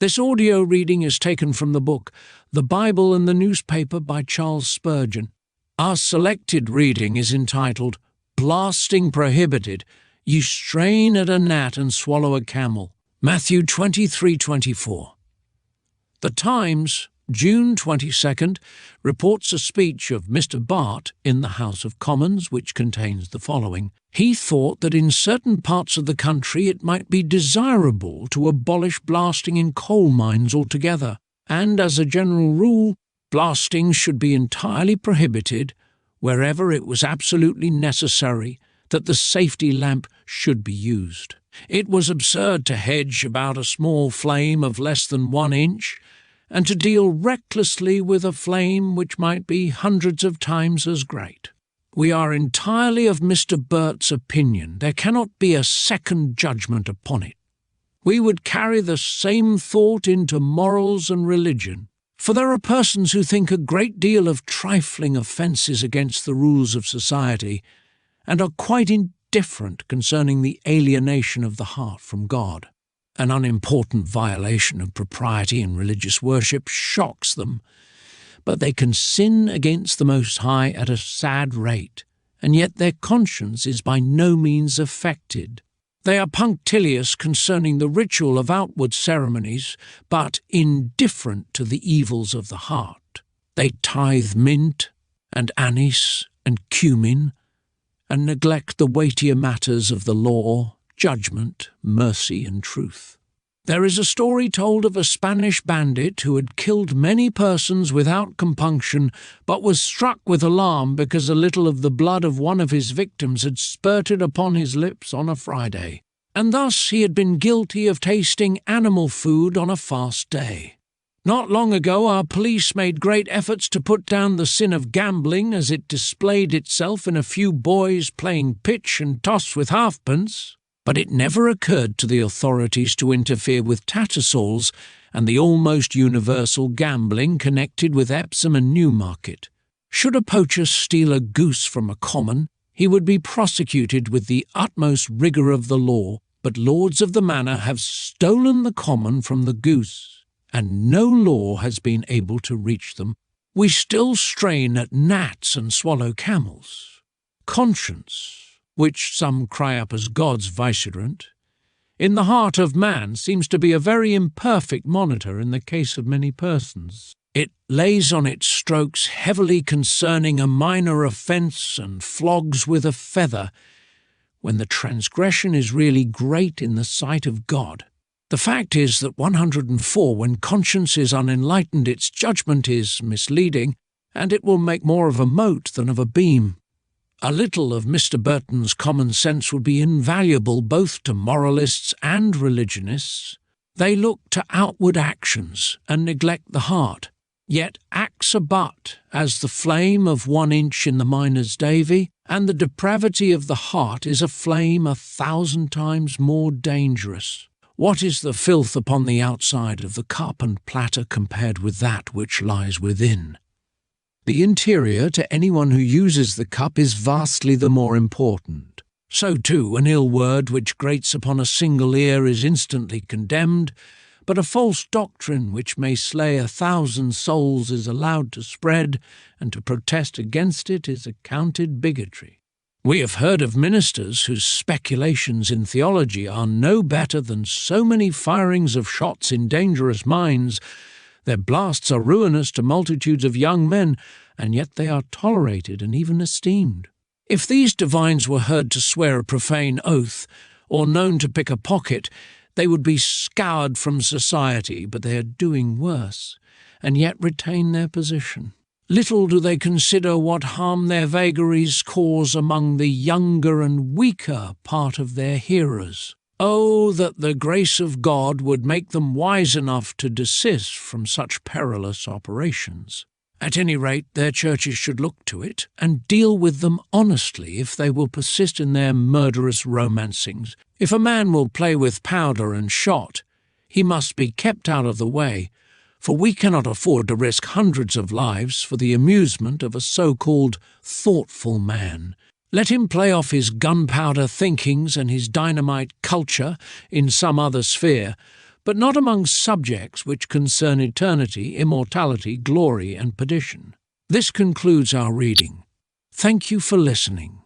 This audio reading is taken from the book The Bible and the Newspaper by Charles Spurgeon. Our selected reading is entitled Blasting Prohibited, Ye strain at a gnat and swallow a camel. Matthew 23:24. The Times, June 22nd, reports a speech of Mr. Burt in the House of Commons which contains the following. He thought that in certain parts of the country it might be desirable to abolish blasting in coal mines altogether, and as a general rule, blasting should be entirely prohibited wherever it was absolutely necessary that the safety lamp should be used. It was absurd to hedge about a small flame of less than 1 inch, and to deal recklessly with a flame which might be hundreds of times as great. We are entirely of Mr. Burt's opinion. There cannot be a second judgment upon it. We would carry the same thought into morals and religion, for there are persons who think a great deal of trifling offences against the rules of society, and are quite indifferent concerning the alienation of the heart from God. An unimportant violation of propriety in religious worship shocks them, but they can sin against the Most High at a sad rate, and yet their conscience is by no means affected. They are punctilious concerning the ritual of outward ceremonies, but indifferent to the evils of the heart. They tithe mint and anise and cumin, and neglect the weightier matters of the law, judgment, mercy, and truth. There is a story told of a Spanish bandit who had killed many persons without compunction, but was struck with alarm because a little of the blood of one of his victims had spurted upon his lips on a Friday, and thus he had been guilty of tasting animal food on a fast day. Not long ago our police made great efforts to put down the sin of gambling as it displayed itself in a few boys playing pitch and toss with halfpence, but it never occurred to the authorities to interfere with Tattersall's and the almost universal gambling connected with Epsom and Newmarket. Should a poacher steal a goose from a common, he would be prosecuted with the utmost rigour of the law, but lords of the manor have stolen the common from the goose, and no law has been able to reach them. We still strain at gnats and swallow camels. Conscience, which some cry up as God's vicegerent, in the heart of man seems to be a very imperfect monitor in the case of many persons. It lays on its strokes heavily concerning a minor offence and flogs with a feather, when the transgression is really great in the sight of God. The fact is that 104, when conscience is unenlightened, its judgment is misleading, and it will make more of a mote than of a beam. A little of Mr. Burton's common sense would be invaluable both to moralists and religionists. They look to outward actions and neglect the heart. Yet acts are but as the flame of 1 inch in the miner's davy, and the depravity of the heart is a flame 1,000 times more dangerous. What is the filth upon the outside of the cup and platter compared with that which lies within? The interior to anyone who uses the cup is vastly the more important. So too an ill word which grates upon a single ear is instantly condemned, but a false doctrine which may slay 1,000 souls is allowed to spread, and to protest against it is accounted bigotry. We have heard of ministers whose speculations in theology are no better than so many firings of shots in dangerous mines. Their blasts are ruinous to multitudes of young men, and yet they are tolerated and even esteemed. If these divines were heard to swear a profane oath, or known to pick a pocket, they would be scoured from society, but they are doing worse, and yet retain their position. Little do they consider what harm their vagaries cause among the younger and weaker part of their hearers. Oh, that the grace of God would make them wise enough to desist from such perilous operations. At any rate, their churches should look to it, and deal with them honestly if they will persist in their murderous romancings. If a man will play with powder and shot, he must be kept out of the way, for we cannot afford to risk hundreds of lives for the amusement of a so-called thoughtful man. Let him play off his gunpowder thinkings and his dynamite culture in some other sphere, but not among subjects which concern eternity, immortality, glory, and perdition. This concludes our reading. Thank you for listening.